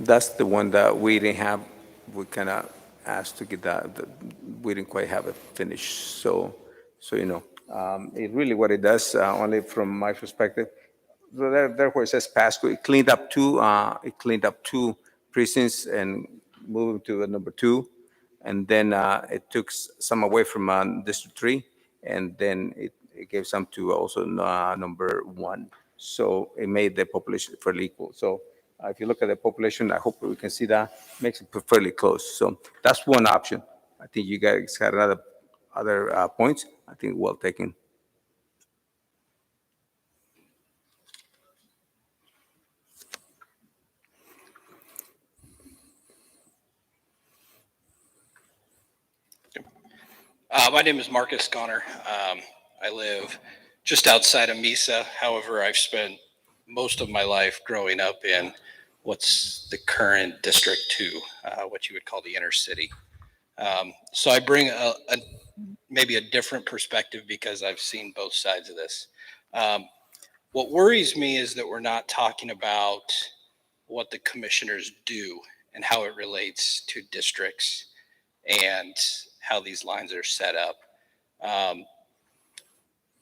That's the one that we didn't have, we kind of asked to get that, we didn't quite have it finished. It really what it does, only from my perspective, there where it says Pasco, it cleaned up two precincts and moved to the number two. And then it took some away from District 3, and then it gave some to also number one. So it made the population fairly equal. So if you look at the population, I hope we can see that makes it fairly close. So that's one option. I think you guys had other points. I think well taken. My name is Marcus Connor. I live just outside of Mesa. However, I've spent most of my life growing up in what's the current District 2, what you would call the inner city. So I bring maybe a different perspective because I've seen both sides of this. What worries me is that we're not talking about what the commissioners do and how it relates to districts and how these lines are set up.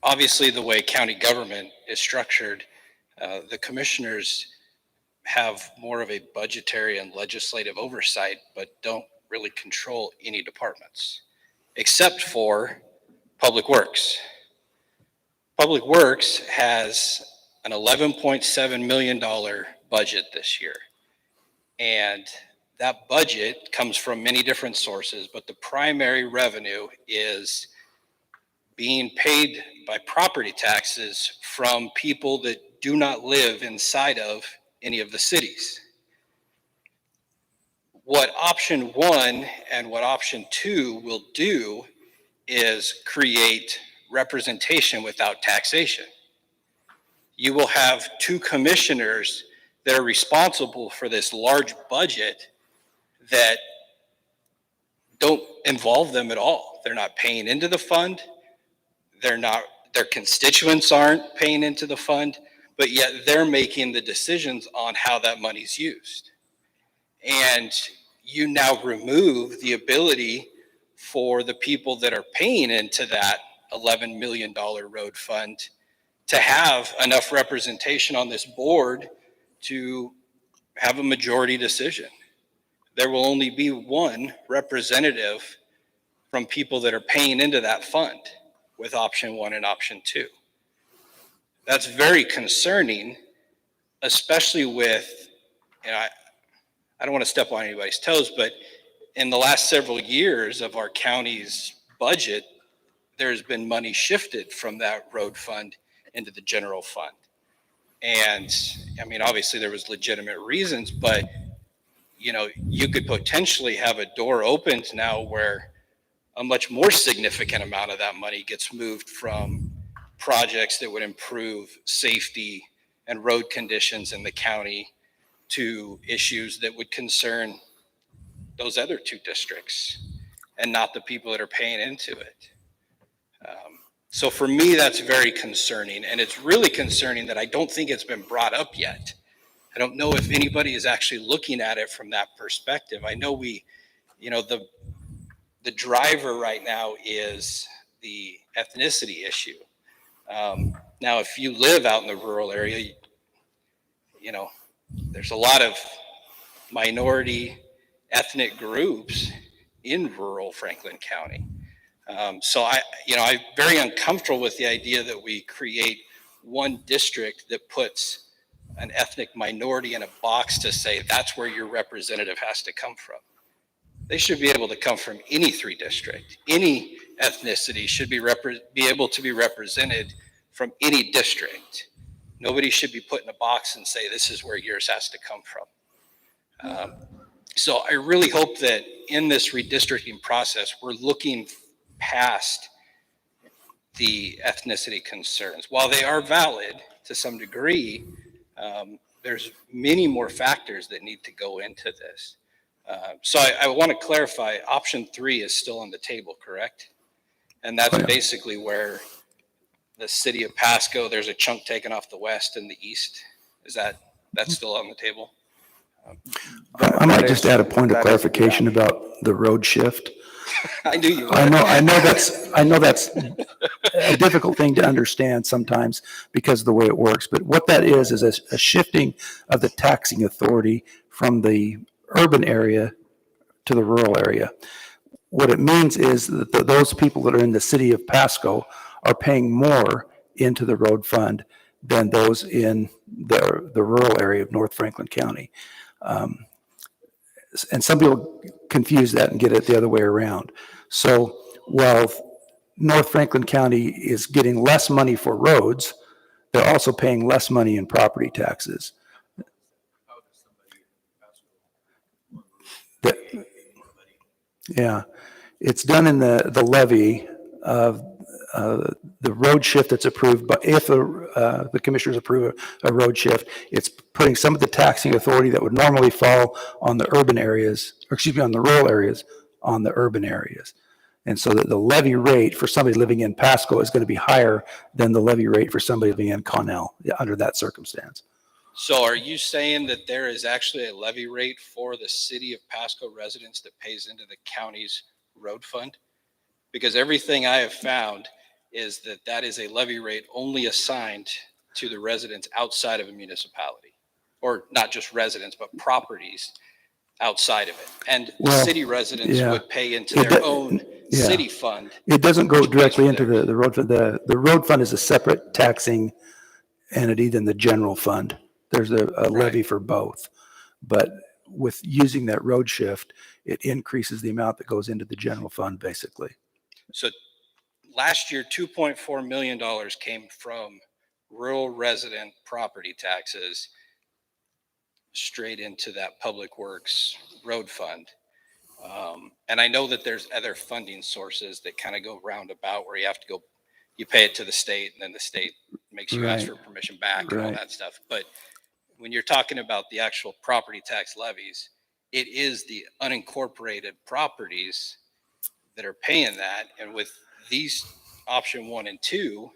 Obviously, the way county government is structured, the commissioners have more of a budgetary and legislative oversight, but don't really control any departments, except for Public Works. Public Works has an $11.7 million budget this year. And that budget comes from many different sources, but the primary revenue is being paid by property taxes from people that do not live inside of any of the cities. What option one and what option two will do is create representation without taxation. You will have two commissioners that are responsible for this large budget that don't involve them at all. They're not paying into the fund. Their constituents aren't paying into the fund, but yet they're making the decisions on how that money's used. And you now remove the ability for the people that are paying into that $11 million road fund to have enough representation on this board to have a majority decision. There will only be one representative from people that are paying into that fund with option one and option two. That's very concerning, especially with, I don't want to step on anybody's toes, but in the last several years of our county's budget, there's been money shifted from that road fund into the general fund. And I mean, obviously there was legitimate reasons, but you could potentially have a door opened now where a much more significant amount of that money gets moved from projects that would improve safety and road conditions in the county to issues that would concern those other two districts and not the people that are paying into it. So for me, that's very concerning. And it's really concerning that I don't think it's been brought up yet. I don't know if anybody is actually looking at it from that perspective. I know the driver right now is the ethnicity issue. Now, if you live out in the rural area, there's a lot of minority ethnic groups in rural Franklin County. So I'm very uncomfortable with the idea that we create one district that puts an ethnic minority in a box to say that's where your representative has to come from. They should be able to come from any three district. Any ethnicity should be able to be represented from any district. Nobody should be put in a box and say this is where yours has to come from. So I really hope that in this redistricting process, we're looking past the ethnicity concerns. While they are valid to some degree, there's many more factors that need to go into this. So I want to clarify, option 3 is still on the table, correct? And that's basically where the city of Pasco, there's a chunk taken off the west and the east. That's still on the table? I might just add a point of clarification about the road shift. I knew you would. I know that's a difficult thing to understand sometimes because of the way it works. But what that is a shifting of the taxing authority from the urban area to the rural area. What it means is that those people that are in the city of Pasco are paying more into the road fund than those in the rural area of North Franklin County. And some people confuse that and get it the other way around. So while North Franklin County is getting less money for roads, they're also paying less money in property taxes. Yeah, it's done in the levy of the road shift that's approved, but if the commissioners approve a road shift, it's putting some of the taxing authority that would normally fall on the urban areas, or excuse me, on the rural areas, on the urban areas. And so that the levy rate for somebody living in Pasco is going to be higher than the levy rate for somebody living in Connell under that circumstance. So are you saying that there is actually a levy rate for the city of Pasco residents that pays into the county's road fund? Because everything I have found is that that is a levy rate only assigned to the residents outside of a municipality, or not just residents, but properties outside of it. And the city residents would pay into their own city fund. It doesn't go directly into the road fund. The road fund is a separate taxing entity than the general fund. There's a levy for both. But with using that road shift, it increases the amount that goes into the general fund, basically. So last year, $2.4 million came from rural resident property taxes straight into that public works road fund. And I know that there's other funding sources that kind of go roundabout where you have to go, you pay it to the state and then the state makes you ask for permission back and all that stuff. But when you're talking about the actual property tax levies, it is the unincorporated properties that are paying that. And with these option 1 and 2,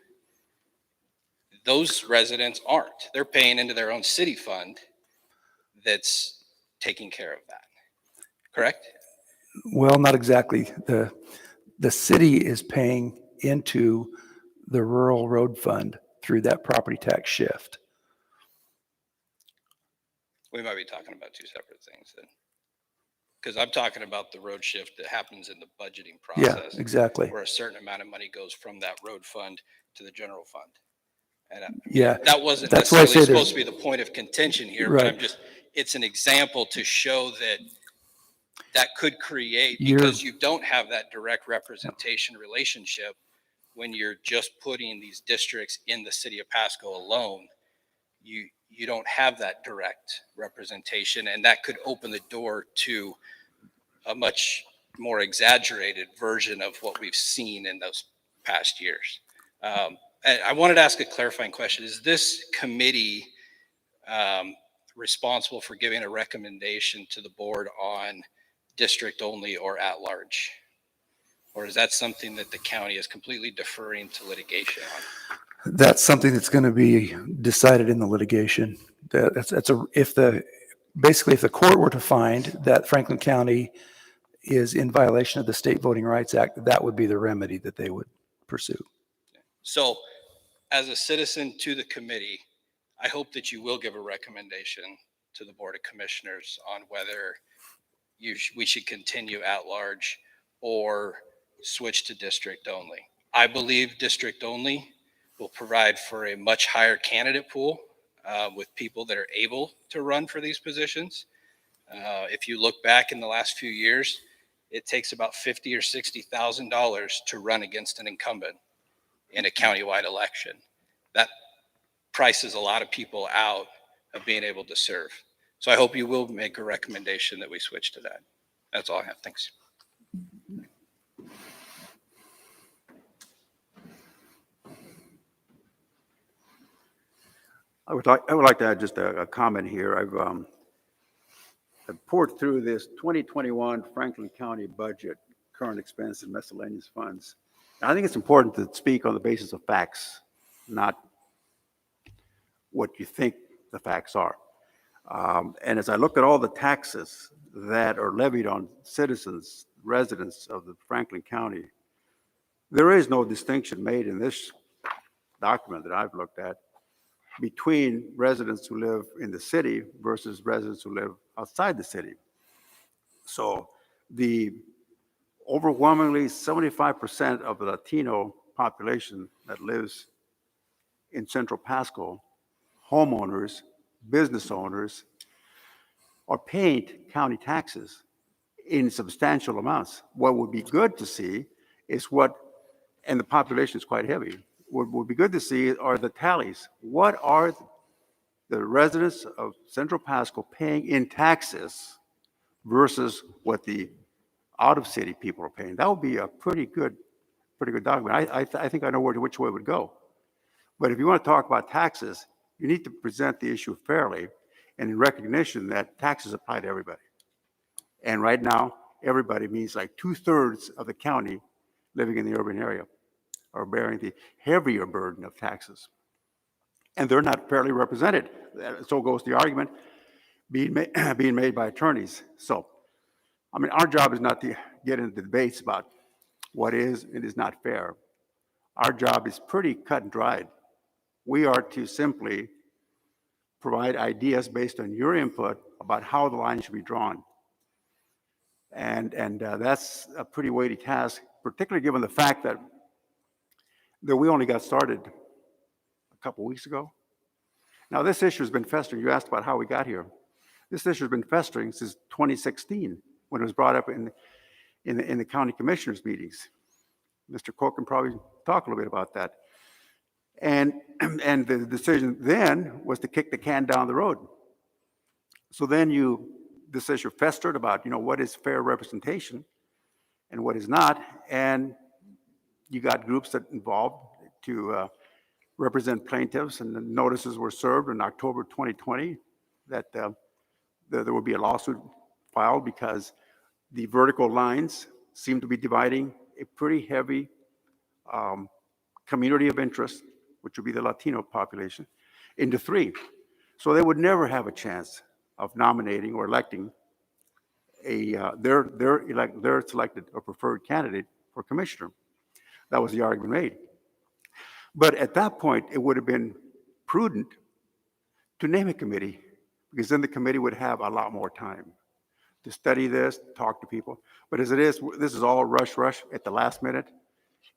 those residents aren't. They're paying into their own city fund that's taking care of that. Correct? Well, not exactly. The city is paying into the rural road fund through that property tax shift. We might be talking about two separate things then. Because I'm talking about the road shift that happens in the budgeting process. Yeah, exactly. Where a certain amount of money goes from that road fund to the general fund. And that wasn't that's necessarily supposed to be the point of contention here, but it's an example to show that could create, because you don't have that direct representation relationship when you're just putting these districts in the city of Pasco alone. You don't have that direct representation, and that could open the door to a much more exaggerated version of what we've seen in those past years. And I wanted to ask a clarifying question. Is this committee responsible for giving a recommendation to the board on district only or at large? Or is that something that the county is completely deferring to litigation on? That's something that's going to be decided in the litigation. If the court were to find that Franklin County is in violation of the State Voting Rights Act, that would be the remedy that they would pursue. So, as a citizen to the committee, I hope that you will give a recommendation to the Board of Commissioners on whether we should continue at large or switch to district only. I believe district only will provide for a much higher candidate pool with people that are able to run for these positions. If you look back in the last few years, it takes about $50,000 or $60,000 to run against an incumbent in a countywide election. That prices a lot of people out of being able to serve. So I hope you will make a recommendation that we switch to that. That's all I have. Thanks. I would like to add just a comment here. I've poured through this 2021 Franklin County budget, current expense and miscellaneous funds. And I think it's important to speak on the basis of facts, not what you think the facts are. And as I look at all the taxes that are levied on citizens, residents of the Franklin County, there is no distinction made in this document that I've looked at between residents who live in the city versus residents who live outside the city. So the overwhelmingly 75% of the Latino population that lives in Central Pasco, homeowners, business owners, are paying county taxes in substantial amounts. What would be good to see is what, and the population is quite heavy, what would be good to see are the tallies. What are the residents of Central Pasco paying in taxes versus what the out-of-city people are paying? That would be a pretty good document. I think I know which way it would go. But if you want to talk about taxes, you need to present the issue fairly and in recognition that taxes apply to everybody. And right now, everybody means like 2/3 of the county living in the urban area are bearing the heavier burden of taxes. And they're not fairly represented. So goes the argument being made by attorneys. So, I mean, our job is not to get into debates about what is and is not fair. Our job is pretty cut and dried. We are to simply provide ideas based on your input about how the line should be drawn. And that's a pretty weighty task, particularly given the fact that we only got started a couple weeks ago. Now, this issue has been festering. You asked about how we got here. This issue has been festering since 2016, when it was brought up in the county commissioners' meetings. Mr. Koch can probably talk a little bit about that. And the decision then was to kick the can down the road. So then this issue festered about, what is fair representation and what is not. And you got groups that involved to represent plaintiffs, and the notices were served in October 2020 that there would be a lawsuit filed because the vertical lines seem to be dividing a pretty heavy community of interest, which would be the Latino population, into three. So they would never have a chance of nominating or electing their selected or preferred candidate for commissioner. That was the argument made. But at that point, it would have been prudent to name a committee, because then the committee would have a lot more time to study this, talk to people. But as it is, this is all rush at the last minute.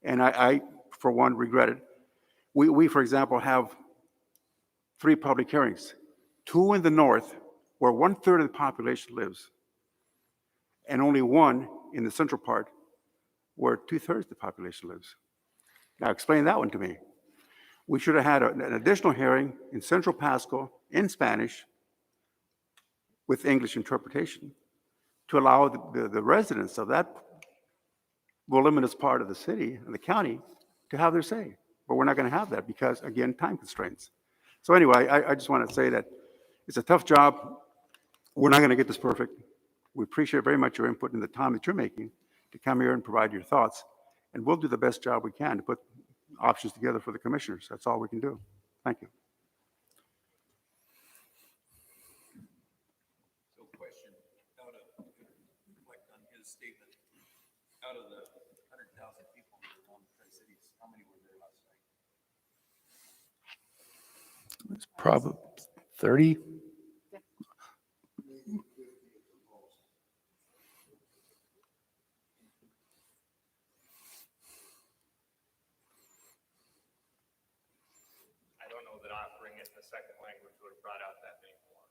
And I for one, regret it. We, for example, have 3 public hearings, 2 in the north, where 1/3 of the population lives, and only 1 in the central part, where 2/3 of the population lives. Now, explain that one to me. We should have had an additional hearing in Central Pasco in Spanish with English interpretation to allow the residents of that voluminous part of the city and the county to have their say. But we're not going to have that because, again, time constraints. So anyway, I just want to say that it's a tough job. We're not going to get this perfect. We appreciate very much your input and the time that you're making to come here and provide your thoughts. And we'll do the best job we can to put options together for the commissioners. That's all we can do. Thank you. So question, how to reflect on his statement, out of the 100,000 people that are on the Tri-Cities, how many were there last night? It's probably 30. I don't know that offering it in the second language would have brought out that many more.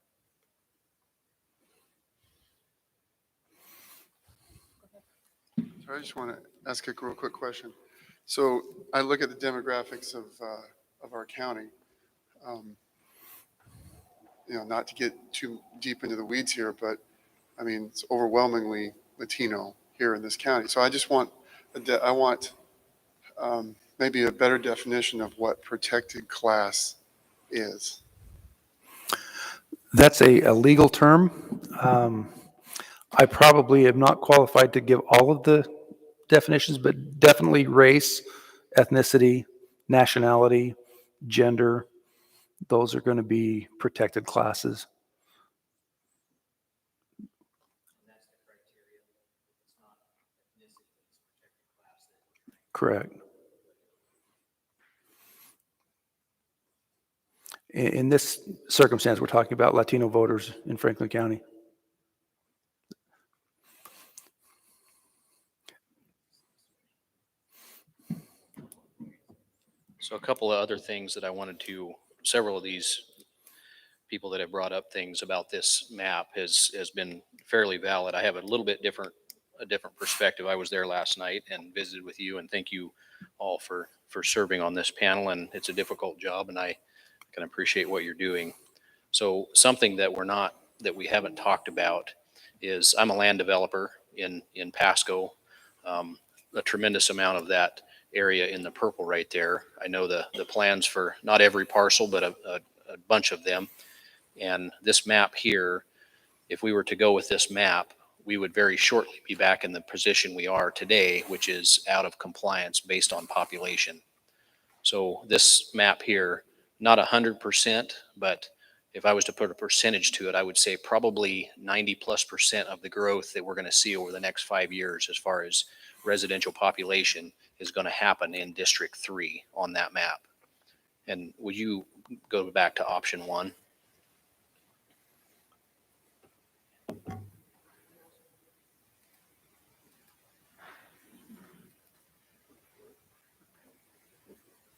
So I just want to ask a real quick question. So I look at the demographics of our county. Not to get too deep into the weeds here, but I mean, it's overwhelmingly Latino here in this county. So I just want, maybe a better definition of what protected class is. That's a legal term. I probably am not qualified to give all of the definitions, but definitely race, ethnicity, nationality, gender, those are going to be protected classes. Correct. In this circumstance, we're talking about Latino voters in Franklin County. So a couple of other things that I wanted to, several of these people that have brought up things about this map has been fairly valid. I have a little bit a different perspective. I was there last night and visited with you, and thank you all for serving on this panel. And it's a difficult job, and I can appreciate what you're doing. So something that we haven't talked about is I'm a land developer in Pasco. A tremendous amount of that area in the purple right there. I know the plans for not every parcel, but a bunch of them. And this map here, if we were to go with this map, we would very shortly be back in the position we are today, which is out of compliance based on population. So this map here, not 100%, but if I was to put a percentage to it, I would say probably 90+% of the growth that we're going to see over the next 5 years as far as residential population is going to happen in District 3 on that map. And would you go back to option 1?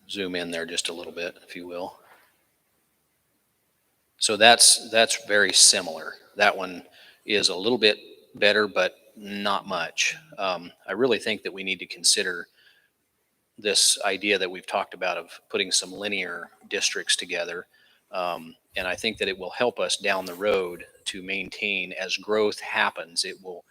Zoom in there just a little bit, if you will. So that's very similar. That one is a little bit better, but not much. I really think that we need to consider this idea that we've talked about of putting some linear districts together. And I think that it will help us down the road to maintain, as growth happens, it will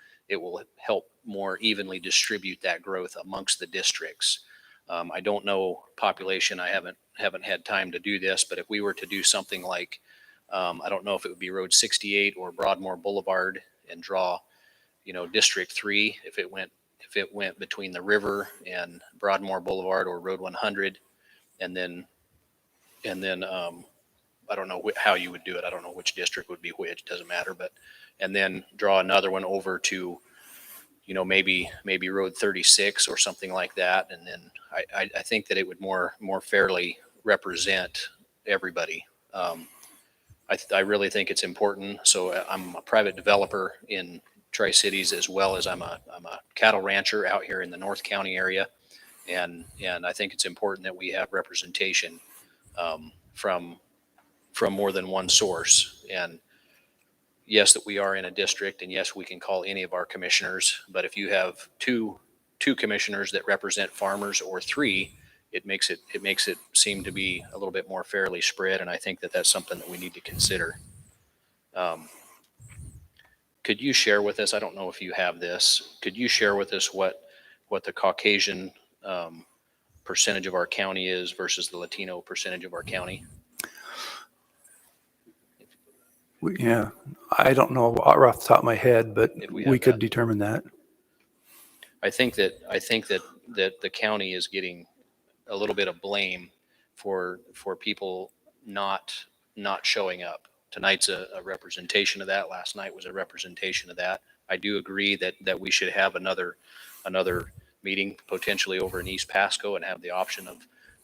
help more evenly distribute that growth amongst the districts. I don't know population. I haven't had time to do this, but if we were to do something like, I don't know if it would be Road 68 or Broadmoor Boulevard and draw, District 3, if it went between the river and Broadmoor Boulevard or Road 100, and then I don't know how you would do it. I don't know which district would be which. Doesn't matter. And then draw another one over to, maybe Road 36 or something like that. And then I think that it would more fairly represent everybody. I really think it's important. So I'm a private developer in Tri-Cities, as well as I'm a cattle rancher out here in the North County area. And I think it's important that we have representation from more than one source. And yes, that we are in a district, and yes, we can call any of our commissioners, but if you have two commissioners that represent farmers, or 3, it makes it seem to be a little bit more fairly spread. And I think that that's something that we need to consider. Could you share with us, I don't know if you have this, could you share with us what the Caucasian percentage of our county is versus the Latino percentage of our county? Yeah, I don't know off the top of my head, but If we we have could that. determine that. I think that the county is getting a little bit of blame for people not showing up. Tonight's a representation of that. Last night was a representation of that. I do agree that we should have another meeting potentially over in East Pasco and have the option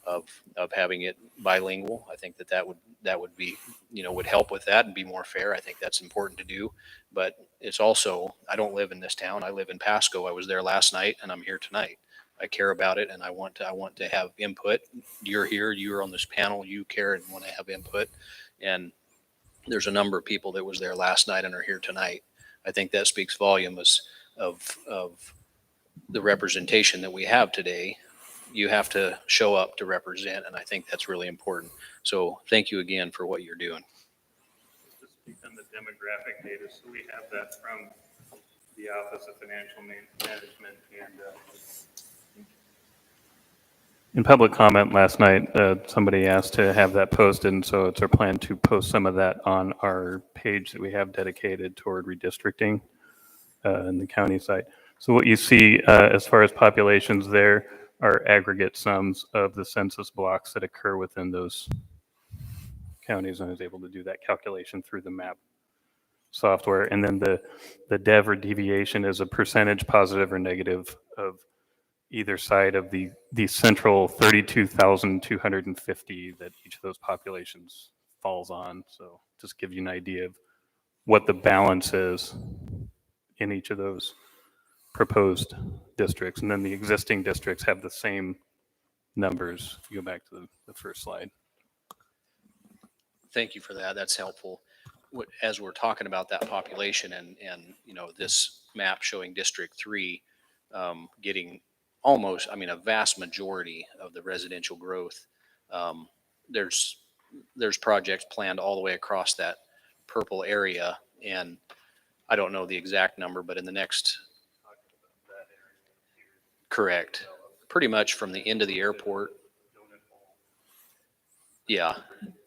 of having it bilingual. I think that would be, would help with that and be more fair. I think that's important to do. But it's also, I don't live in this town. I live in Pasco. I was there last night and I'm here tonight. I care about it, and I want to have input. You're here, you're on this panel, you care and want to have input. And there's a number of people that was there last night and are here tonight. I think that speaks volumes of the representation that we have today. You have to show up to represent, and I think that's really important. So thank you again for what you're doing. To speak on the demographic data, so we have that from the Office of Financial Management, and in public comment last night, somebody asked to have that posted, and so it's our plan to post some of that on our page that we have dedicated toward redistricting in the county site. So what you see as far as populations there are aggregate sums of the census blocks that occur within those counties, and I was able to do that calculation through the map software. And then the dev or deviation is a percentage positive or negative of either side of the central 32,250 that each of those populations falls on. So just give you an idea of what the balance is in each of those proposed districts. And then the existing districts have the same numbers. If you go back to the first slide. Thank you for that. That's helpful. As we're talking about that population and this map showing District 3 getting almost, a vast majority of the residential growth, there's projects planned all the way across that purple area. And I don't know the exact number, but in the next, correct, pretty much from the end of the airport. Yeah,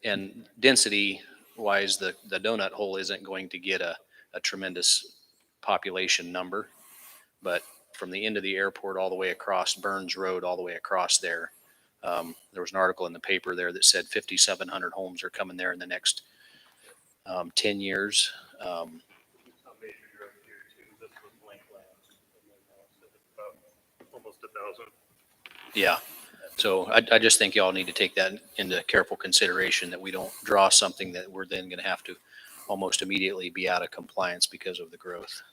and density wise, the donut hole isn't going to get a tremendous population number, but from the end of the airport all the way across Burns Road, all the way across there, there was an article in the paper there that said 5,700 homes are coming there in the next 10 years. Almost 1,000. Yeah. So I just think y'all need to take that into careful consideration, that we don't draw something that we're then going to have to almost immediately be out of compliance because of the growth.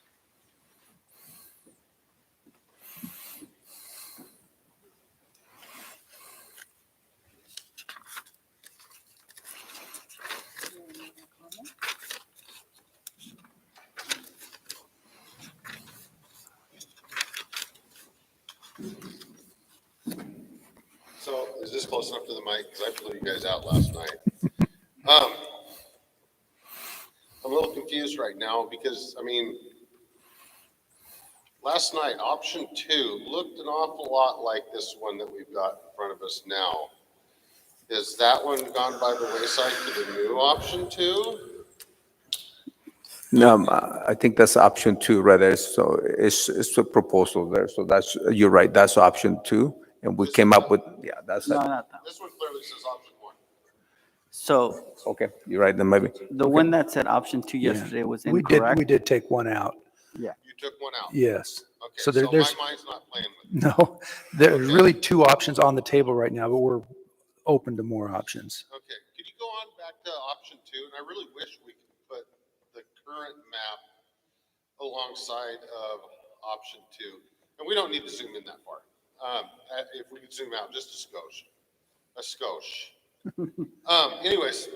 So is this close enough to the mic? Because I flew you guys out last night. I'm a little confused right now because, last night, option 2 looked an awful lot like this one that we've got in front of us now. Is that one gone by the wayside to the new option 2? No, I think that's option 2, rather. So it's a proposal there. So you're right, that's option 2. And we came up with, that's No, it. not that. This one clearly says option 1. So Okay, you're right, then maybe. the one that said option 2 yesterday was We did, incorrect. we did take one out. You took one out. Yes. Okay, So so there's, my mind's not playing with me. no, there's Okay. really 2 options on the table right now, but we're open to more options. Okay, could you go on back to option 2? And I really wish we could put the current map alongside of option 2. And we don't need to zoom in that far. If we could zoom out just a skosh. Anyways,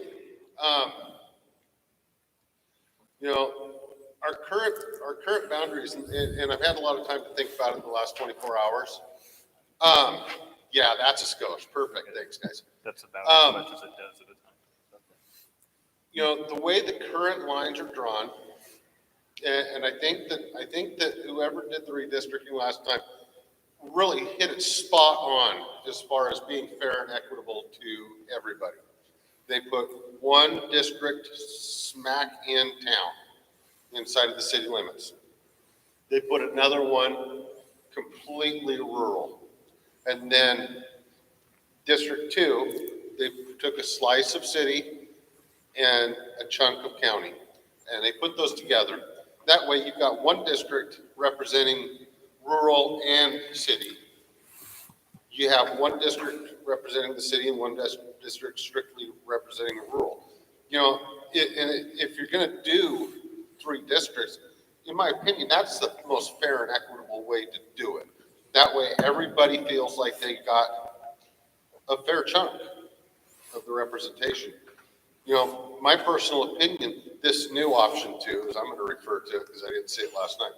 our current boundaries, and I've had a lot of time to think about it in the last 24 hours. Yeah, that's a skosh. Perfect. Thanks, guys. That's about as much as it does at a time. The way the current lines are drawn, and I think that whoever did the redistricting last time really hit it spot on as far as being fair and equitable to everybody. They put one district smack in town, inside of the city limits. They put another one completely rural. And then District 2, they took a slice of city and a chunk of county, and they put those together. That way you've got one district representing rural and city. You have one district representing the city and one district strictly representing rural. If you're going to do 3 districts, in my opinion, that's the most fair and equitable way to do it. That way everybody feels like they got a fair chunk of the representation. My personal opinion, this new option 2, as I'm going to refer to it because I didn't say it last night,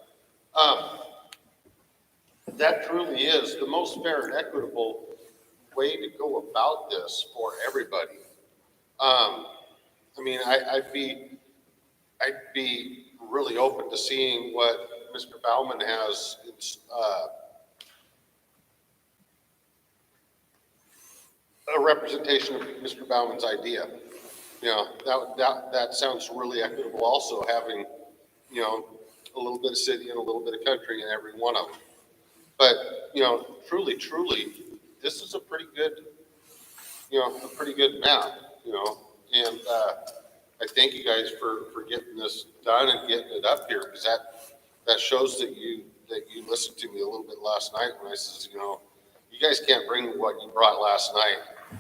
that truly is the most fair and equitable way to go about this for everybody. I'd be really open to seeing what Mr. Bauman has a representation of Mr. Bauman's idea. That sounds really equitable also, having, a little bit of city and a little bit of country in every one of them. But, truly, this is a pretty good map, and I thank you guys for getting this done and getting it up here, because that shows that that you listened to me a little bit last night when I says, you know, you guys can't bring what you brought last night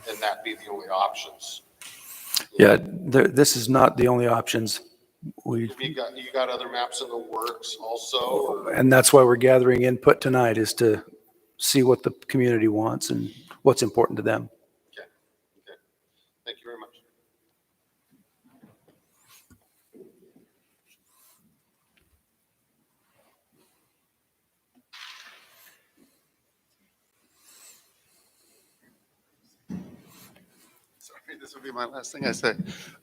and that be the only options. Yeah, this is not the only options. You got other maps in the works also, or? And that's why we're gathering input tonight, is to see what the community wants and what's important to them. Okay, okay. Thank you very much. Sorry, this will be my last thing I say.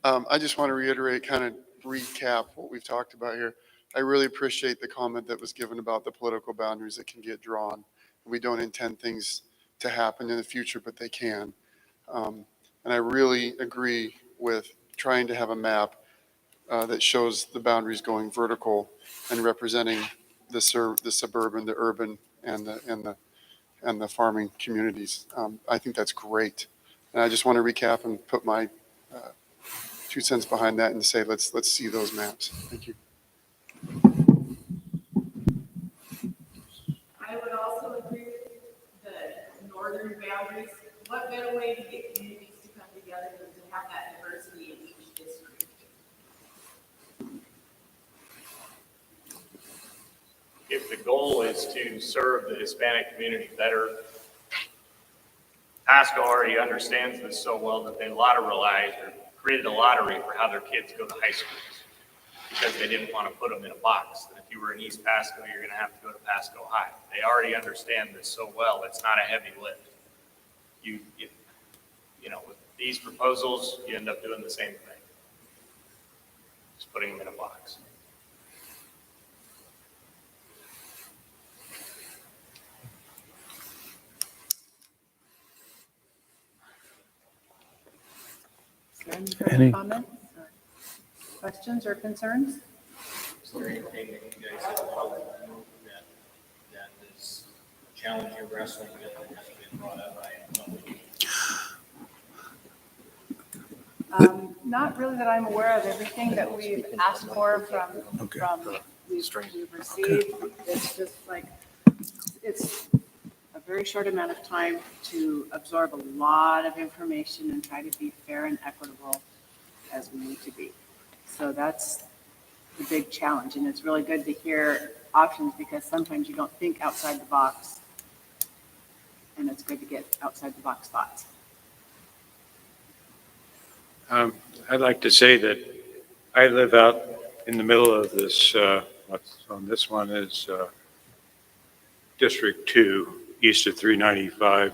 I just want to reiterate, kind of recap what we've talked about here. I really appreciate the comment that was given about the political boundaries that can get drawn. We don't intend things to happen in the future, but they can. And I really agree with trying to have a map that shows the boundaries going vertical and representing the suburban, the urban, and the farming communities. I think that's great. And I just want to recap and put my 2 cents behind that and say, let's see those maps. Thank you. I would also agree with the northern boundaries. What better way to get communities to come together than to have that diversity in each district? If the goal is to serve the Hispanic community better, Pasco already understands this so well that they lotterized or created a lottery for how their kids go to high schools because they didn't want to put them in a box. That if you were in East Pasco, you're going to have to go to Pasco High. They already understand this so well. It's not a heavy lift. You know, with these proposals, you end up doing the same thing. Just putting them in a box. Any comments, or questions or concerns? Is there anything that you guys have felt that is a challenge you're wrestling with and has been brought up by somebody? Not really that I'm aware of. Everything that we've asked for we've received. It's just like, it's a very short amount of time to absorb a lot of information and try to be fair and equitable as we need to be. So that's the big challenge. And it's really good to hear options because sometimes you don't think outside the box. And it's good to get outside the box thoughts. I'd like to say that I live out in the middle of this, what's on this one is District 2, east of 395,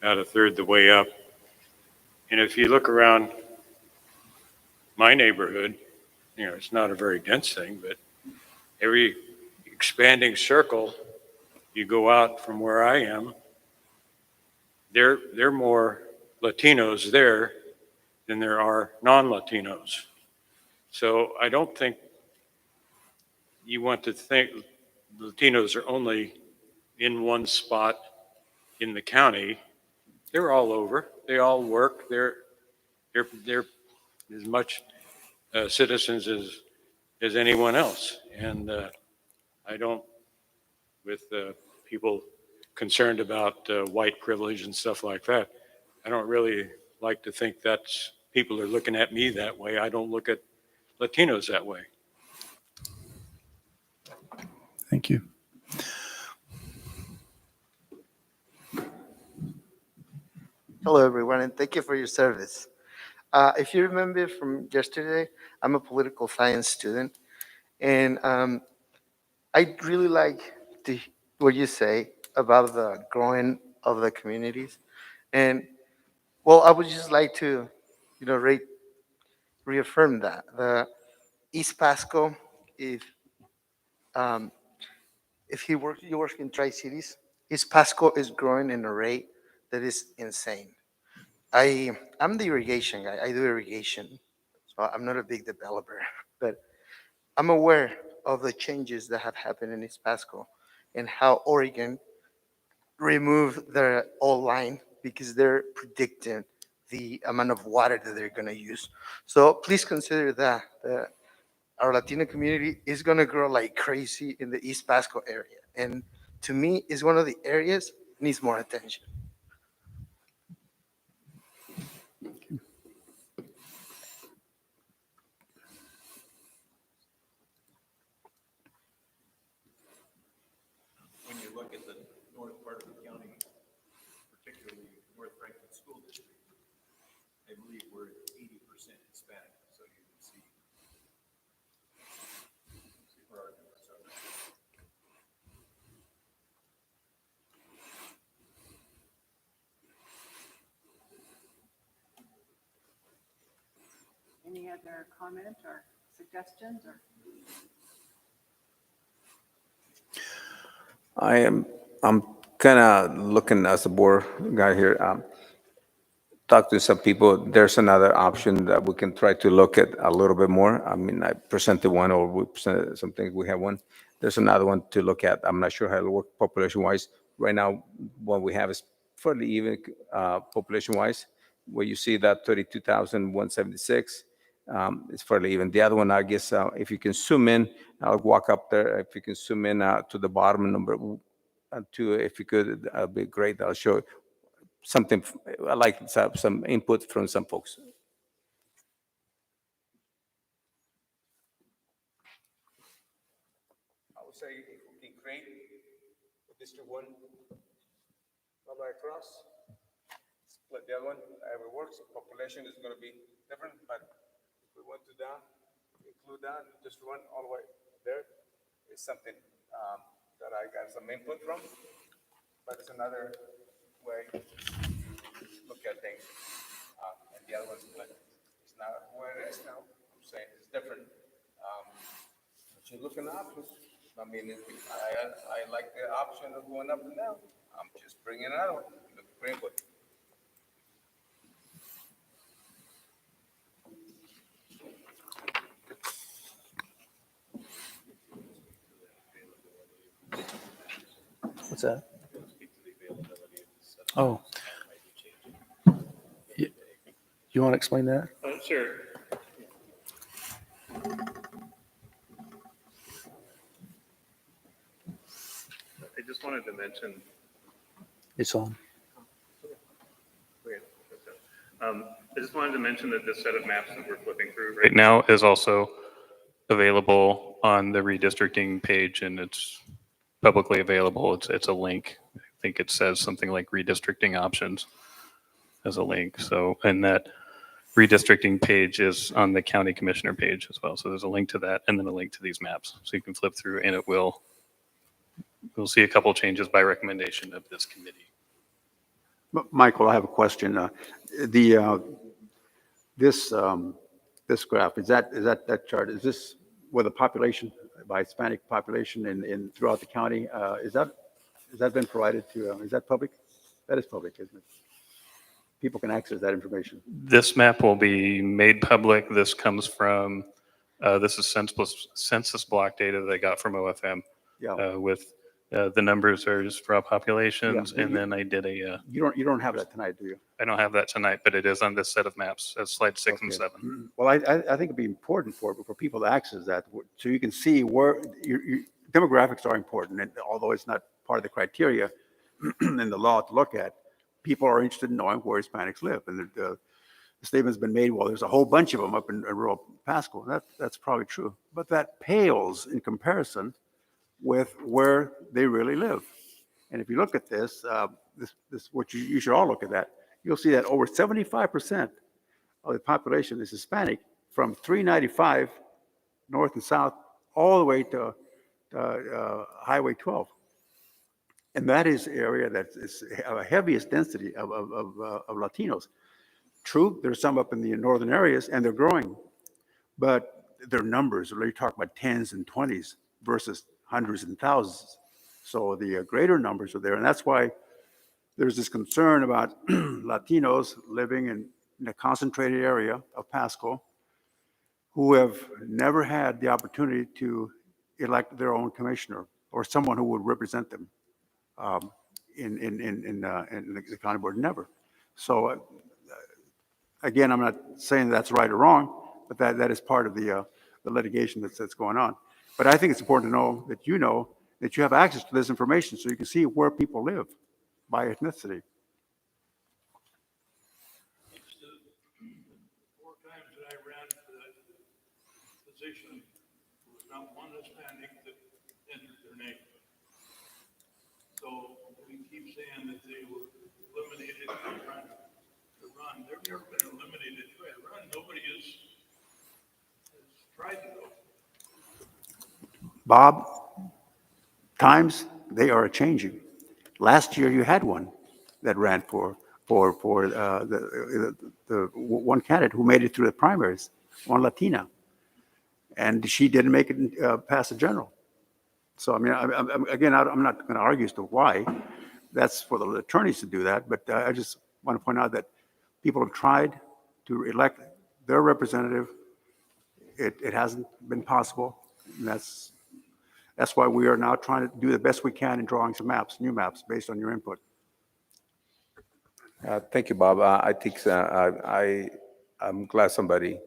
about a third the way up. And if you look around my neighborhood, you know, it's not a very dense thing, but every expanding circle, you go out from where I am, there are more Latinos there than there are non-Latinos. So I don't think you want to think Latinos are only in one spot in the county. They're all over. They all work. They're as much citizens as anyone else. And I don't, with people concerned about white privilege and stuff like that, I don't really like to think that's people are looking at me that way. I don't look at Latinos that way. Thank you. Hello, everyone, and thank you for your service. If you remember from yesterday, I'm a political science student, and I really like what you say about the growing of the communities. And, well, I would just like to, reaffirm that. The East Pasco, if you work in Tri-Cities, East Pasco is growing in a rate that is insane. I'm the irrigation guy. I do irrigation, so I'm not a big developer, but I'm aware of the changes that have happened in East Pasco and how Oregon removed their old line because they're predicting the amount of water that they're going to use. So please consider that our Latino community is going to grow like crazy in the East Pasco area. And to me, it's one of the areas needs more attention. When you look at the north part of the county, particularly North Franklin School District, I believe we're at 80% Hispanic, so you can see where our numbers are. Any other comment or suggestions or? I'm kind of looking as a board guy here. Talk to some people. There's another option that we can try to look at a little bit more. I mean, I presented one, or we presented some things. We have one. There's another one to look at. I'm not sure how it'll work population-wise. Right now, what we have is fairly even population-wise, where you see that 32,176. It's fairly even. The other one, I guess, if you can zoom in, I'll walk up there. If you can zoom in to the bottom number two, if you could, that'd be great. I'll show something. I like some input from some folks. I would say if we can create District 1 all the way across, split the other one, however it works. Population is going to be different, but if we went to down, include down, District 1 all the way there is something that I got some input from, but it's another way to look at things. And the other one's split. It's not where it is now. I'm saying it's different. But you're looking at options. I mean, I like the option of going up and down. I'm just bringing it out. Look for input. What's that? Oh. You want to explain that? Sure. I just wanted to mention. It's on. I just wanted to mention that this set of maps that we're flipping through right now is also available on the redistricting page, and it's publicly available. It's a link. I think it says something like redistricting options as a link. So, and that redistricting page is on the county commissioner page as well. So there's a link to that and then a link to these maps. So you can flip through and we'll see a couple of changes by recommendation of this committee. Michael, I have a question. This graph, is that chart, is this with the population, by Hispanic population in throughout the county? Is that been provided to, is that public? That is public, isn't it? People can access that information. This map will be made public. This comes from, this is census block data that I got from OFM. Yeah. With the numbers are just raw populations, Yeah. and then I did a. You don't have that tonight, do you? I don't have that tonight, but it is on this set of maps, slide 6 and 7. Well, I think it'd be important for people to access that, so you can see where your demographics are important, and although it's not part of the criteria in the law to look at, people are interested in knowing where Hispanics live. And the statement's been made, well, there's a whole bunch of them up in rural Pasco. That's probably true. But that pales in comparison with where they really live. And if you look at this, what you should all look at that, you'll see that over 75% of the population is Hispanic, from 395 north and south all the way to Highway 12. And that is the area that is the heaviest density of Latinos. True, there's some up in the northern areas, and they're growing, but their numbers are really talking about 10s and 20s versus hundreds and thousands. So the greater numbers are there, and that's why there's this concern about Latinos living in a concentrated area of Pasco who have never had the opportunity to elect their own commissioner or someone who would represent them in the county board. Never. So again, I'm not saying that's right or wrong, but that is part of the the litigation that's going on. But I think it's important to know that you have access to this information so you can see where people live by ethnicity. 4 times that I ran for that position, there was not one Hispanic that entered their name. So we keep saying that they were eliminated to run. They've never been eliminated to try to run. Nobody has tried to go. Bob, times, they are changing. Last year, you had one that ran for the one candidate who made it through the primaries, one Latina. And she didn't make it past the general. So, I mean, again, I'm not going to argue as to why. That's for the attorneys to do that. But I just want to point out that people have tried to elect their representative. It hasn't been possible. And that's why we are now trying to do the best we can in drawing some maps, new maps, based on your input. Thank you, Bob. I think I'm glad somebody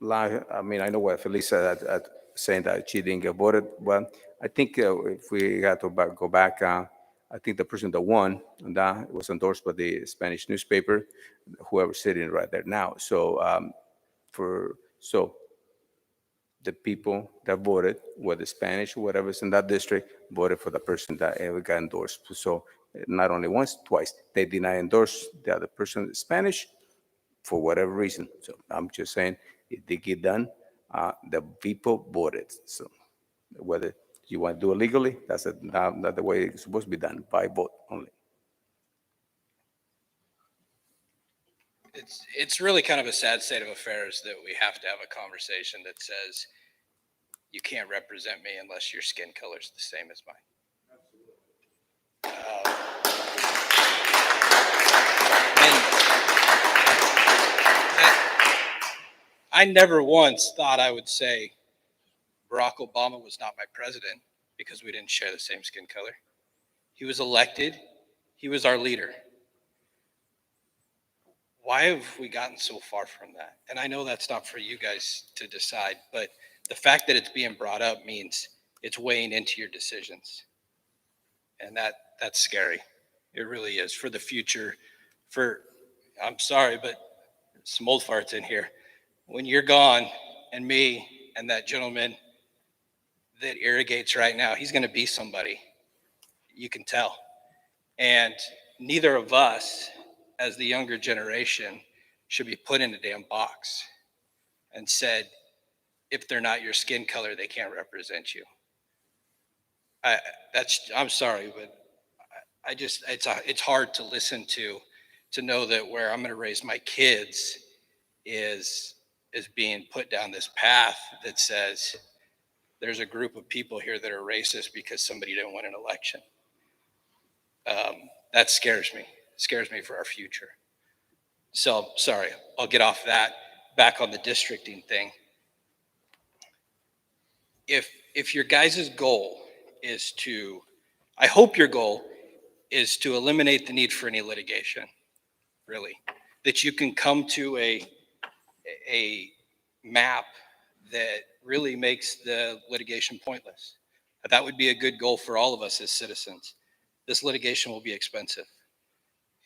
lied. I mean, I know what Felisa at saying that she didn't get voted. Well, I think if we had to go back, I think the person that won, and that was endorsed by the Spanish newspaper, whoever's sitting right there now. So so the people that voted, whether Spanish or whatever's in that district, voted for the person that got endorsed. So not only once, twice. They did not endorse the other person Spanish for whatever reason. So I'm just saying, it did get done. The people voted. So whether you want to do it legally, that's not the way it's supposed to be done, by vote only. It's really kind of a sad state of affairs that we have to have a conversation that says you can't represent me unless your skin color is the same as mine. I never once thought I would say Barack Obama was not my president because we didn't share the same skin color. He was elected. He was our leader. Why have we gotten so far from that? And I know that's not for you guys to decide, but the fact that it's being brought up means it's weighing into your decisions. And that's scary. It really is for the future. I'm sorry, but some old farts in here. When you're gone and me and that gentleman that irrigates right now, he's going to be somebody. You can tell. And neither of us, as the younger generation, should be put in a damn box and said, if they're not your skin color, they can't represent you. I'm sorry, but it's hard to listen to know that where I'm going to raise my kids is being put down this path that says there's a group of people here that are racist because somebody didn't win an election. That scares me. It scares me for our future. So, sorry, I'll get off that. Back on the districting thing. If your guys' goal is to, I hope your goal is to eliminate the need for any litigation, really. That you can come to a map that really makes the litigation pointless. That would be a good goal for all of us as citizens. This litigation will be expensive.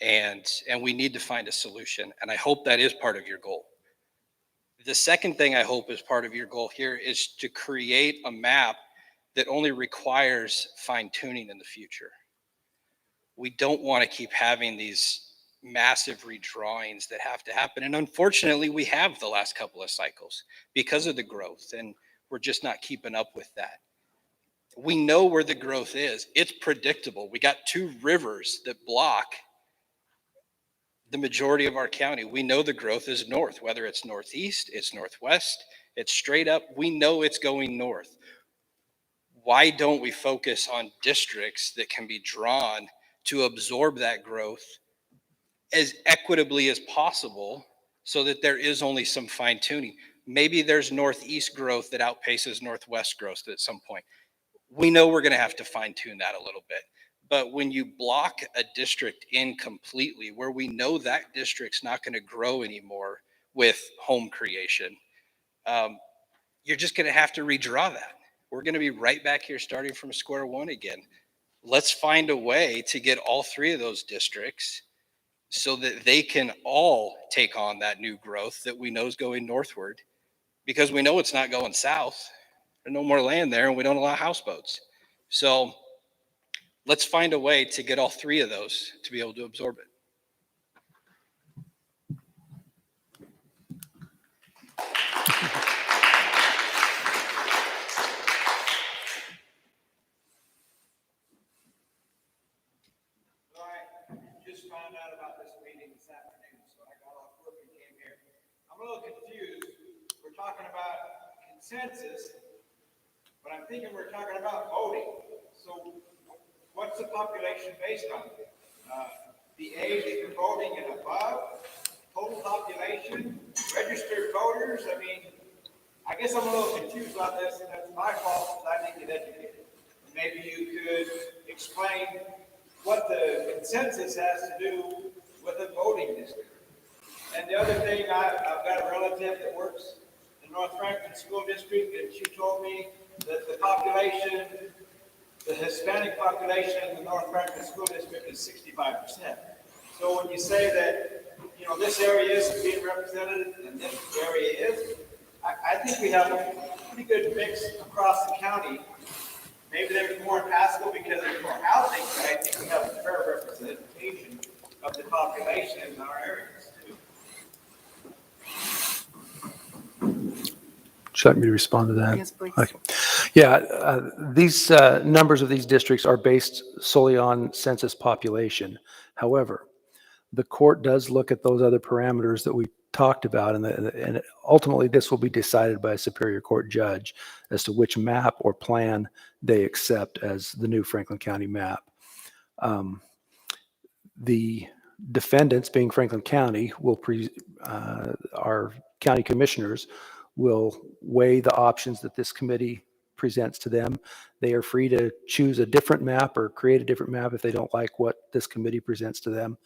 And we need to find a solution. And I hope that is part of your goal. The second thing I hope is part of your goal here is to create a map that only requires fine tuning in the future. We don't want to keep having these massive redrawings that have to happen. And unfortunately, we have the last couple of cycles because of the growth, and we're just not keeping up with that. We know where the growth is. It's predictable. We got 2 rivers that block the majority of our county. We know the growth is north, whether it's northeast, it's northwest, it's straight up. We know it's going north. Why don't we focus on districts that can be drawn to absorb that growth as equitably as possible so that there is only some fine tuning? Maybe there's northeast growth that outpaces northwest growth at some point. We know we're going to have to fine tune that a little bit. But when you block a district in completely, where we know that district's not going to grow anymore with home creation, you're just going to have to redraw that. We're going to be right back here starting from square one again. Let's find a way to get all three of those districts so that they can all take on that new growth that we know is going northward, because we know it's not going south. There's no more land there, and we don't allow houseboats. So let's find a way to get all three of those to be able to absorb it. Just found out about this meeting this afternoon, so I got off work and came here. I'm a little confused. We're talking about consensus, but I'm thinking we're talking about voting. So what's the population based on? The age for voting and above, total population, registered voters? I mean, I guess I'm a little confused on this, and that's my fault, because I didn't get educated. Maybe you could explain what the consensus has to do with a voting district. And the other thing, I've got a relative that works in North Franklin School District, and she told me that the population, the Hispanic population in the North Franklin School District is 65%. So when you say that, you know, this area isn't being represented and this area is, I think we have a pretty good mix across the county. Maybe there's more in Pasco because there's more housing, but I think we have a fair representation of the population in our areas too. Would you like me to respond to that? Yes, please. Okay. Yeah, these numbers of these districts are based solely on census population. However, the court does look at those other parameters that we talked about, and ultimately this will be decided by a Superior Court judge as to which map or plan they accept as the new Franklin County map. The defendants, being Franklin County, will our county commissioners will weigh the options that this committee presents to them. They are free to choose a different map or create a different map if they don't like what this committee presents to them.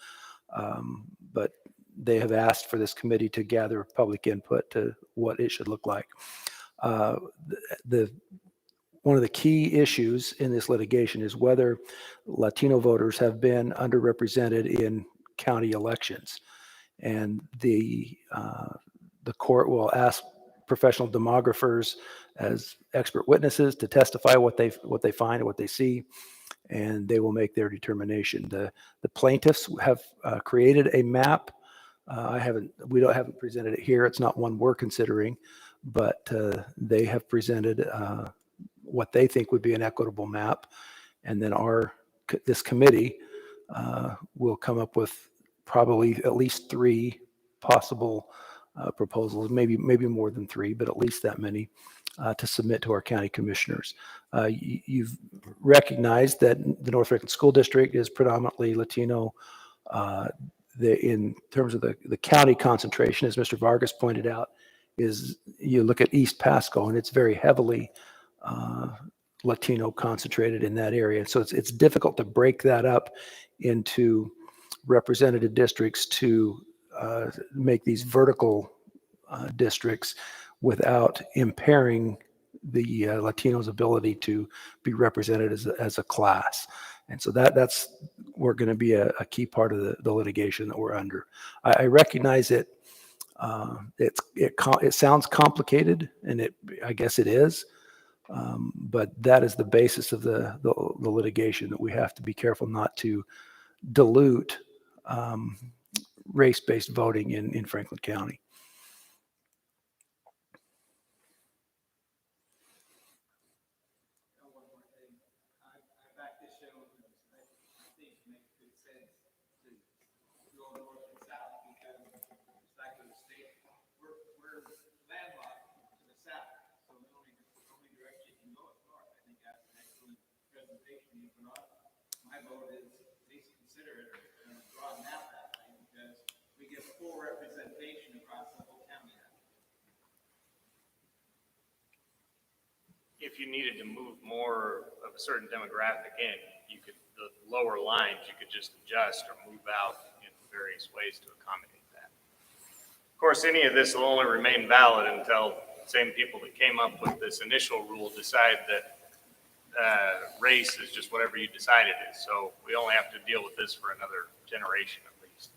But they have asked for this committee to gather public input to what it should look like. One of the key issues in this litigation is whether Latino voters have been underrepresented in county elections. And the court will ask professional demographers as expert witnesses to testify what they find and what they see, and they will make their determination. The plaintiffs have created a map. We haven't presented it here. It's not one we're considering, but they have presented what they think would be an equitable map, and then this committee will come up with probably at least three possible proposals, maybe more than three, but at least that many to submit to our county commissioners. You've recognized that the North Franklin School District is predominantly Latino. In terms of the county concentration, as Mr. Vargas pointed out, is you look at East Pasco and it's very heavily Latino concentrated in that area. So it's difficult to break that up into representative districts to make these vertical districts without impairing the Latinos' ability to be represented as a class. And so that's we're going to be a key part of the litigation that we're under. I recognize it. It sounds complicated, and I guess it is. But that is the basis of the litigation, that we have to be careful not to dilute race-based voting in Franklin County. My vote is please consider it and draw a map that way, because we get full representation across the whole county. If you needed to move more of a certain demographic in, the lower lines, you could just adjust or move out in various ways to accommodate that. Of course, any of this will only remain valid until same people that came up with this initial rule decide that race is just whatever you decide it is. So we only have to deal with this for another generation at least.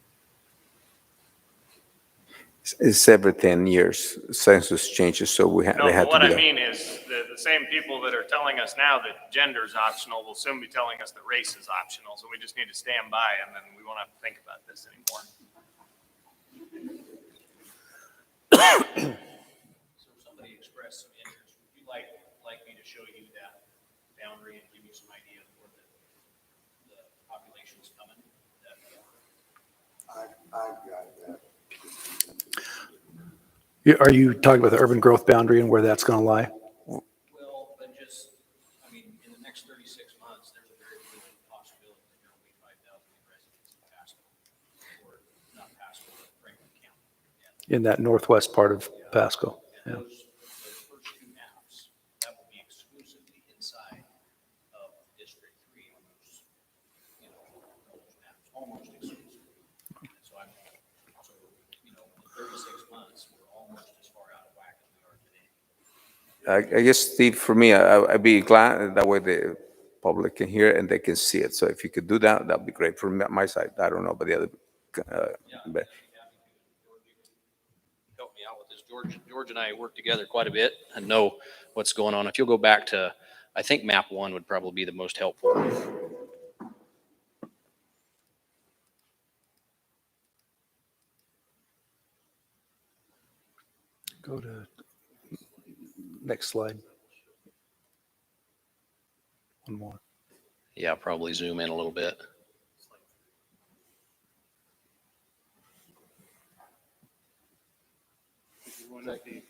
It's every 10 years, census changes, so No, they have but to what do I that. mean is the same people that are telling us now that gender is optional will soon be telling us that race is optional. So we just need to stand by and then we won't have to think about this anymore. So somebody expressed some interest. Would you like me to show you that boundary and give you some idea of where the population's coming? I've got that. Are you talking about the urban growth boundary and where that's going to lie? Well, but just, I mean, in the next 36 months, there's a very good possibility that there will be 5,000 new residents in Pasco, or not Pasco, but Franklin County. In that northwest part of Pasco? And Yeah. those first two maps, that will be exclusively inside of District 3 on those, those maps, almost exclusively. And so in 36 months, we're almost as far out of whack as we are today. I guess, Steve, for me, I'd be glad, that way the public can hear and they can see it. So if you could do that, that'd be great from my side. I don't know, but the other, but Help me out with this. George and I work together quite a bit and know what's going on. If you'll go back to, I think map 1 would probably be the most helpful. Go to next slide. One more. Yeah, probably zoom in a little bit.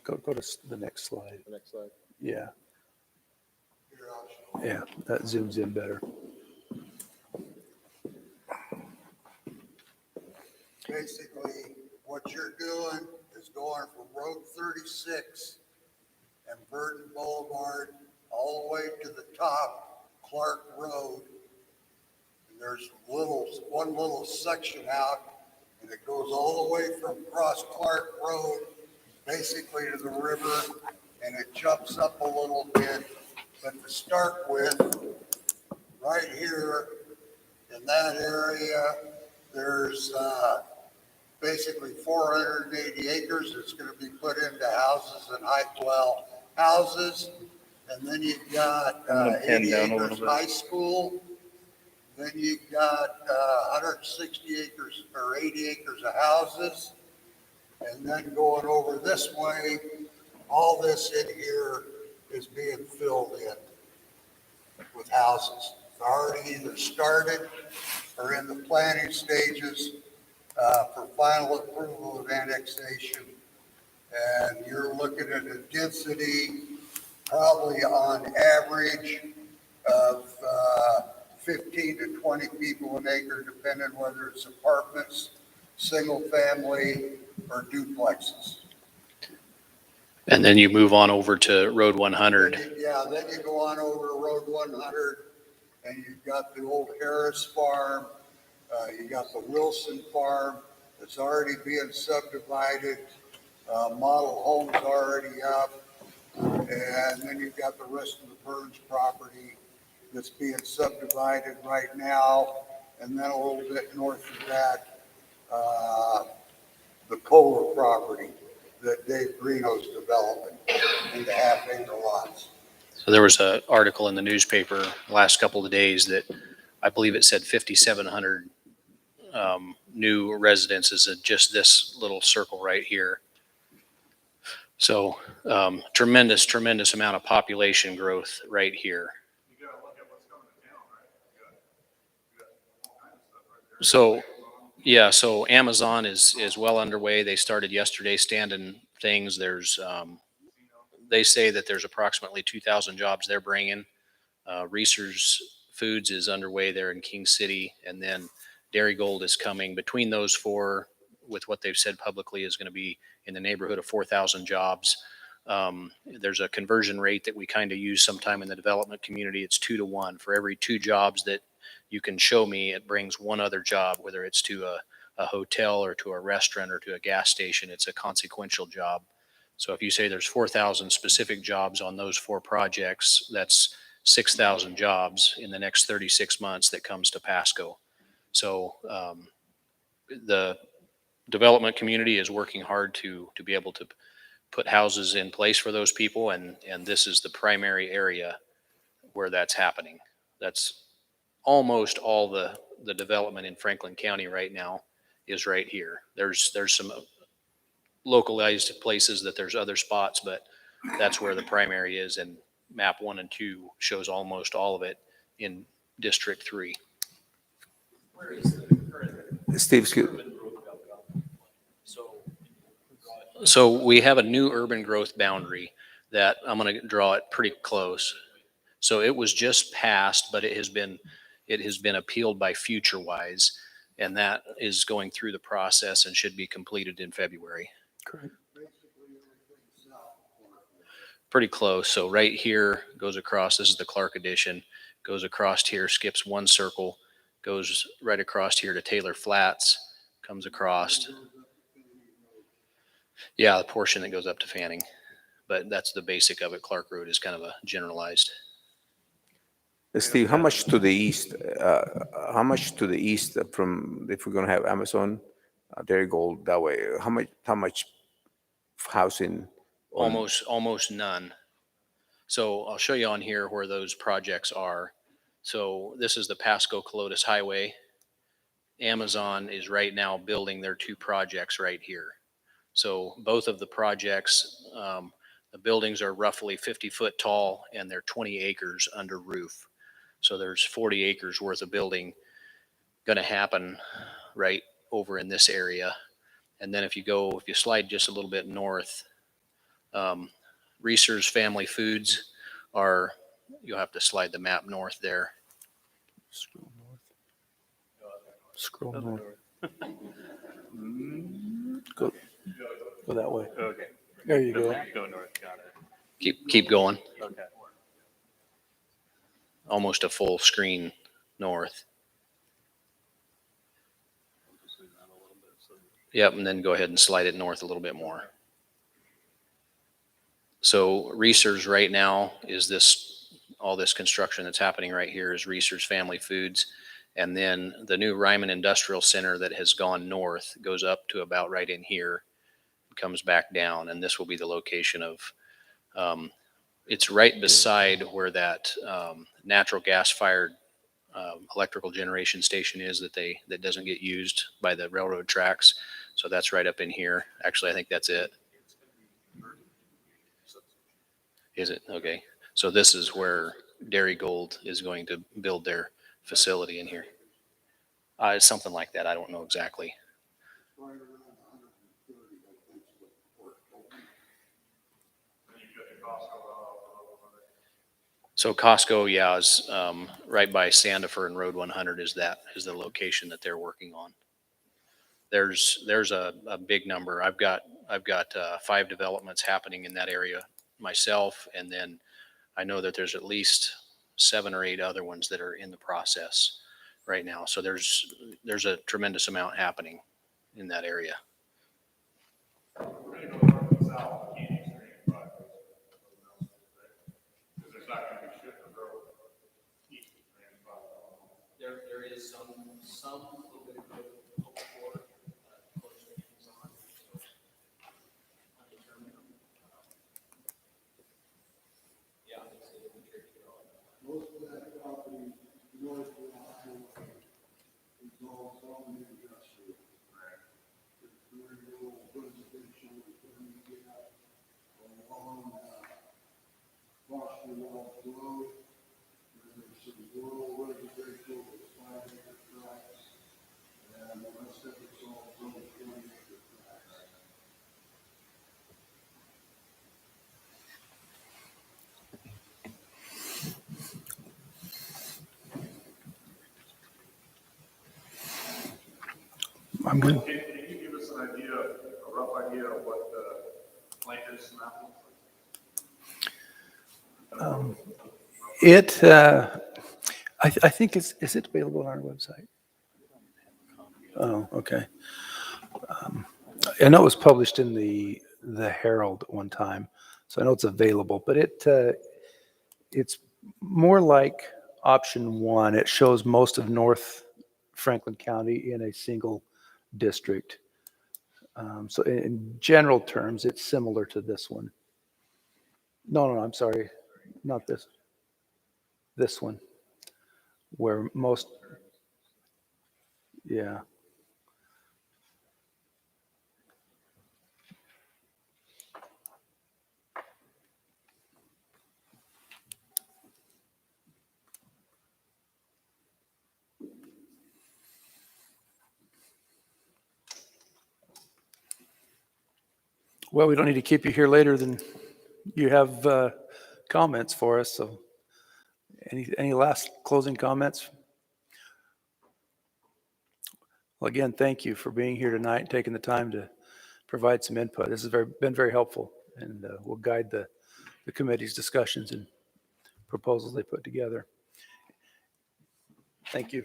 Go to the next slide. The next slide. Yeah. Yeah, that zooms in better. Basically, what you're doing is going from Road 36 and Burton Boulevard all the way to the top, Clark Road. And there's one little section out, and it goes all the way from across Clark Road, basically to the river, and it jumps up a little bit. But to start with, right here in that area, there's basically 480 acres that's going to be put into houses and houses. And then you've got 80 acres high school. Then you've got 160 acres or 80 acres of houses. And then going over this way, all this in here is being filled in with houses. It's already either started or in the planning stages for final approval of annexation. And you're looking at a density probably on average of 15 to 20 people an acre, depending whether it's apartments, single family, or duplexes. And then you move on over to Road 100. Then you go on over to Road 100, and you've got the old Harris Farm, you got the Wilson Farm that's already being subdivided, model homes already up, and then you've got the rest of the Burns property that's being subdivided right now, and then a little bit north of that, the Kohler property that Dave Greeno's developing into half-acre lots. So there was an article in the newspaper the last couple of days that I believe it said 5,700 new residences in just this little circle right here. So tremendous amount of population growth right here. You gotta look at what's coming to town, right? You got all kinds of stuff right there. So, yeah, so Amazon is well underway. They started yesterday standing things. There's, they say that there's approximately 2,000 jobs they're bringing. Reese's Foods is underway there in King City, and then Dairy Gold is coming. Between those four, with what they've said publicly, is going to be in the neighborhood of 4,000 jobs. There's a conversion rate that we kind of use sometime in the development community. It's 2 to 1. For every 2 jobs that you can show me, it brings one other job, whether it's to a hotel or to a restaurant or to a gas station. It's a consequential job. So if you say there's 4,000 specific jobs on those 4 projects, that's 6,000 jobs in the next 36 months that comes to Pasco. So the development community is working hard to be able to put houses in place for those people, and this is the primary area where that's happening. That's almost all the development in Franklin County right now is right here. There's some localized places that there's other spots, but that's where the primary is, and map 1 and 2 shows almost all of it in District 3. Where is the current Steve, excuse, So we have a new urban growth boundary that I'm going to draw it pretty close. So it was just passed, but it has been appealed by FutureWise, and that is going through the process and should be completed in February. Correct. Pretty close. So right here goes across, this is the Clark addition, goes across here, skips 1 circle, goes right across here to Taylor Flats, comes across. Yeah, the portion that goes up to Fanning, but that's the basic of it. Clark Road is kind of a generalized. Steve, how much to the east, from, if we're gonna have Amazon, Dairy Gold that way, how much housing? Almost none. So I'll show you on here where those projects are. So this is the Pasco Colotus Highway. Amazon is right now building their 2 projects right here. So both of the projects, the buildings are roughly 50 foot tall and they're 20 acres under roof. So there's 40 acres worth of building going to happen right over in this area. And then if you slide just a little bit north, Reeser's Family Foods are, you'll have to slide the map north there. Scroll north. Go that way. Okay. There you go. Go north, got it. Keep going. Okay. Almost a full screen north. Yep, and then go ahead and slide it north a little bit more. So Reeser's right now is all this construction that's happening right here is Reeser's Family Foods. And then the new Ryman Industrial Center that has gone north goes up to about right in here, comes back down, and this will be the location of, it's right beside where that natural gas fired electrical generation station is that doesn't get used by the railroad tracks. So that's right up in here. Actually, I think that's it. Is it? Okay. So this is where Dairy Gold is going to build their facility in here. It's something like that. I don't know exactly. So Costco, yeah, is right by Sandifer and Road 100 is the location that they're working on. There's a big number. I've got 5 developments happening in that area myself, and then I know that there's at least 7 or 8 other ones that are in the process right now. So there's a tremendous amount happening in that area. There is some little bit of growth before, close to Amazon, so undetermined. Yeah, it's a contributor. Most of that property north of the highway is all zone industrial. It's very little residential, when you get out along Foster Walk Road. There's some rural residential with 5-acre tracts, and the rest of it's all zone 20-acre tracts. I'm good. Can you give us an idea, a rough idea of what the Plaintiff's map looks like? I think is it available on our website? Oh, okay. I know it was published in the the Herald one time, so I know it's available, but it's more like option one. It shows most of North Franklin County in a single district. So in general terms, it's similar to this one. No, I'm sorry, not this. This one, where most, yeah. Well, we don't need to keep you here later than you have comments for us, so any last closing comments? Well, again, thank you for being here tonight and taking the time to provide some input. This has been very helpful, and will guide the committee's discussions and proposals they put together. Thank you.